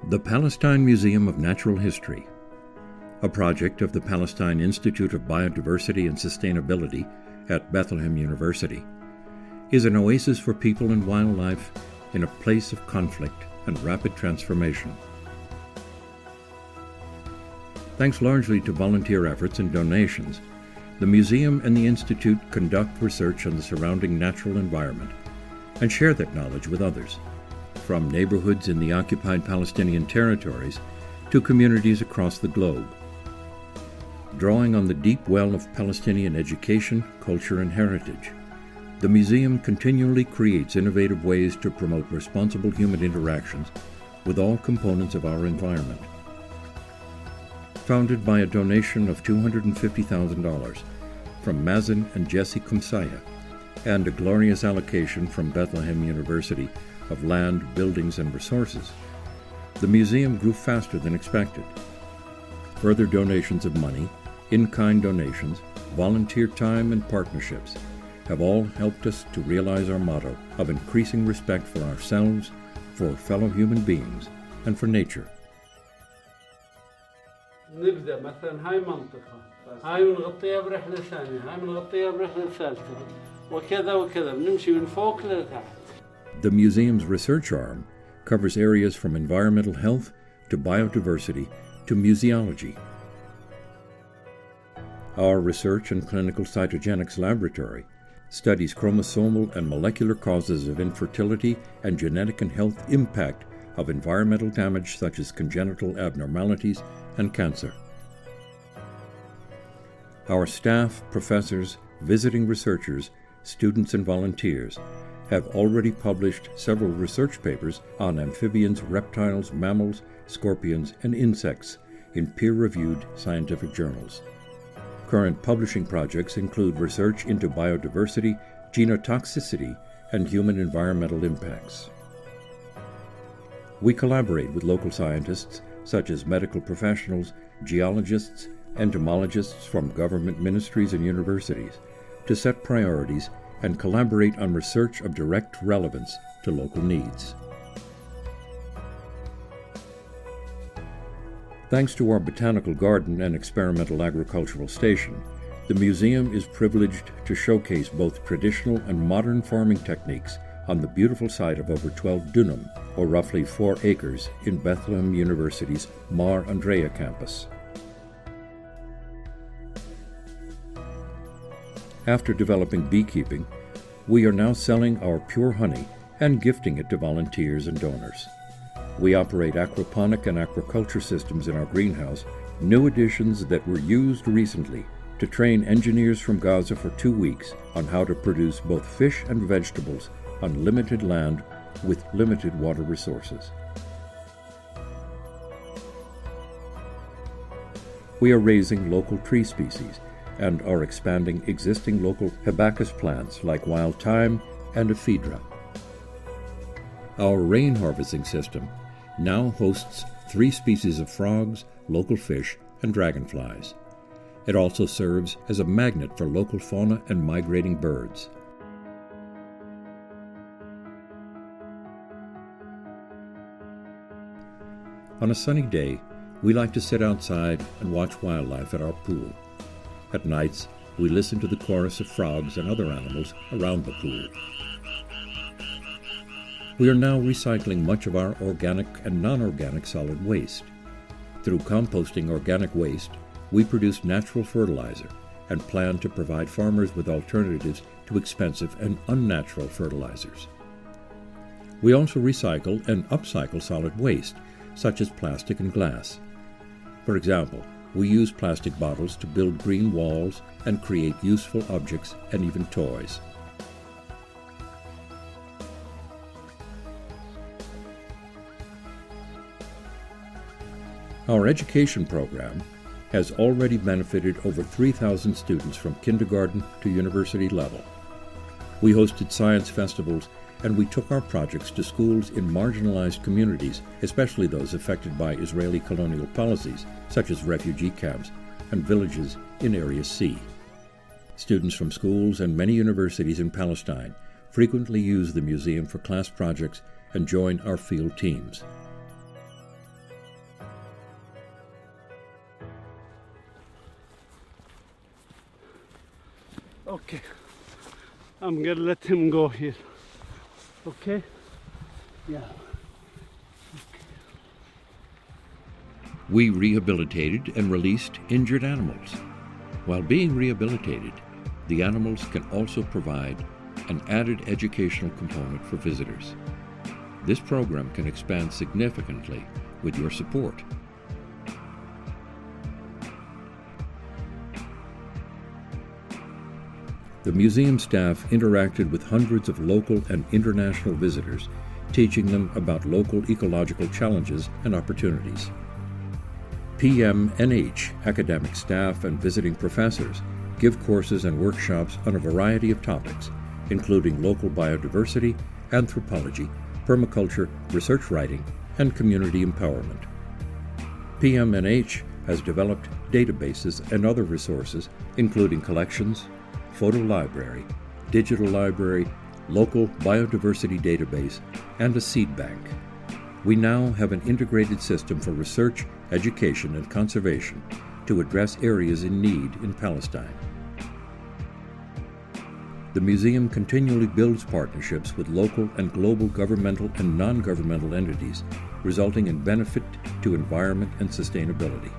The Palestine Museum of Natural History, a project of the Palestine Institute of Biodiversity and Sustainability at Bethlehem University, is an oasis for people and wildlife in a place of conflict and rapid transformation. Thanks largely to volunteer efforts and donations, the museum and the Institute conduct research on the surrounding natural environment and share that knowledge with others, from neighborhoods in the occupied Palestinian territories to communities across the globe. Drawing on the deep well of Palestinian education, culture, and heritage, the museum continually creates innovative ways to promote responsible human interactions with all components of our environment. Founded by a donation of $250,000 from Mazen and Jesse Kumsaya and a glorious allocation from Bethlehem University of land, buildings, and resources, the museum grew faster than expected. Further donations of money, in-kind donations, volunteer time, and partnerships have all helped us to realize our motto of increasing respect for ourselves, for fellow human beings, and for nature. نبدأ مثلا هاي منطقة، هاي بنغطيها برحلة ثانية، هاي بنغطيها برحلة ثالثة، وكذا وكذا بنمشي من فوق لتحت. The museum's research arm covers areas from environmental health to biodiversity to museology. Our research and clinical cytogenics laboratory studies chromosomal and molecular causes of infertility and genetic and health impact of environmental damage such as congenital abnormalities and cancer. Our staff, professors, visiting researchers, students, and volunteers have already published several research papers on amphibians, reptiles, mammals, scorpions, and insects in peer-reviewed scientific journals. Current publishing projects include research into biodiversity, genotoxicity, and human environmental impacts. We collaborate with local scientists such as medical professionals, geologists, entomologists from government ministries and universities to set priorities and collaborate on research of direct relevance to local needs. Thanks to our botanical garden and experimental agricultural station, the museum is privileged to showcase both traditional and modern farming techniques on the beautiful site of over 12 dunam, or roughly 4 acres, in Bethlehem University's Mar Andrea campus. After developing beekeeping, we are now selling our pure honey and gifting it to volunteers and donors. We operate aquaponic and aquaculture systems in our greenhouse, new additions that were used recently to train engineers from Gaza for 2 weeks on how to produce both fish and vegetables on limited land with limited water resources. We are raising local tree species and are expanding existing local hibiscus plants like wild thyme and ephedra. Our rain harvesting system now hosts 3 species of frogs, local fish, and dragonflies. It also serves as a magnet for local fauna and migrating birds. On a sunny day, we like to sit outside and watch wildlife at our pool. At nights, we listen to the chorus of frogs and other animals around the pool. We are now recycling much of our organic and non-organic solid waste. Through composting organic waste, we produce natural fertilizer and plan to provide farmers with alternatives to expensive and unnatural fertilizers. We also recycle and upcycle solid waste, such as plastic and glass. For example, we use plastic bottles to build green walls and create useful objects and even toys. Our education program has already benefited over 3,000 students from kindergarten to university level. We hosted science festivals and we took our projects to schools in marginalized communities, especially those affected by Israeli colonial policies, such as refugee camps and villages in Area C. Students from schools and many universities in Palestine frequently use the museum for class projects and join our field teams. Okay. I'm gonna let him go here. Okay? Yeah. We rehabilitated and released injured animals. While being rehabilitated, the animals can also provide an added educational component for visitors. This program can expand significantly with your support. The museum staff interacted with hundreds of local and international visitors, teaching them about local ecological challenges and opportunities. PMNH academic staff and visiting professors give courses and workshops on a variety of topics, including local biodiversity, anthropology, permaculture, research writing, and community empowerment. PMNH has developed databases and other resources, including collections, photo library, digital library, local biodiversity database, and a seed bank. We now have an integrated system for research, education, and conservation to address areas in need in Palestine. The museum continually builds partnerships with local and global governmental and non-governmental entities, resulting in benefit to environment and sustainability.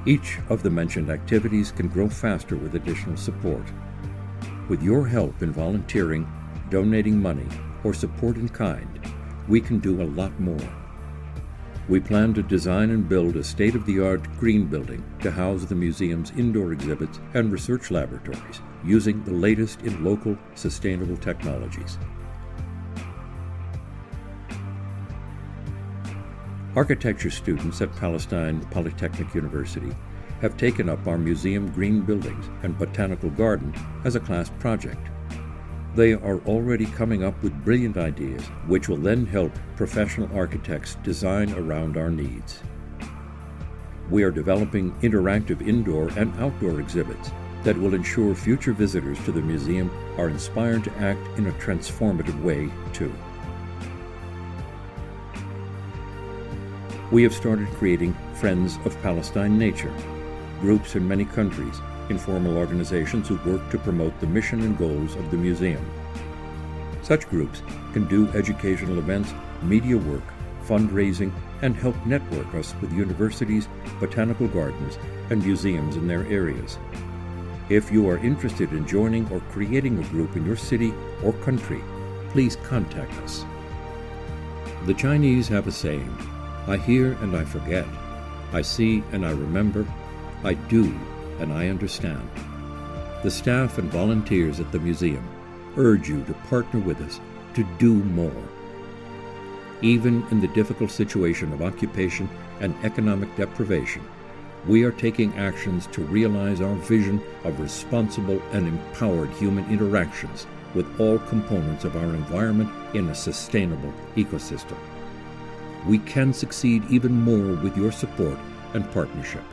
Each of the mentioned activities can grow faster with additional support. With your help in volunteering, donating money, or support in kind, we can do a lot more. We plan to design and build a state-of-the-art green building to house the museum's indoor exhibits and research laboratories, using the latest in local sustainable technologies. Architecture students at Palestine Polytechnic University have taken up our museum green buildings and botanical garden as a class project. They are already coming up with brilliant ideas, which will then help professional architects design around our needs. We are developing interactive indoor and outdoor exhibits that will ensure future visitors to the museum are inspired to act in a transformative way, too. We have started creating Friends of Palestine Nature, groups in many countries, informal organizations who work to promote the mission and goals of the museum. Such groups can do educational events, media work, fundraising, and help network us with universities, botanical gardens, and museums in their areas. If you are interested in joining or creating a group in your city or country, please contact us. The Chinese have a saying, "I hear and I forget. I see and I remember. I do and I understand." The staff and volunteers at the museum urge you to partner with us to do more. Even in the difficult situation of occupation and economic deprivation, we are taking actions to realize our vision of responsible and empowered human interactions with all components of our environment in a sustainable ecosystem. We can succeed even more with your support and partnership.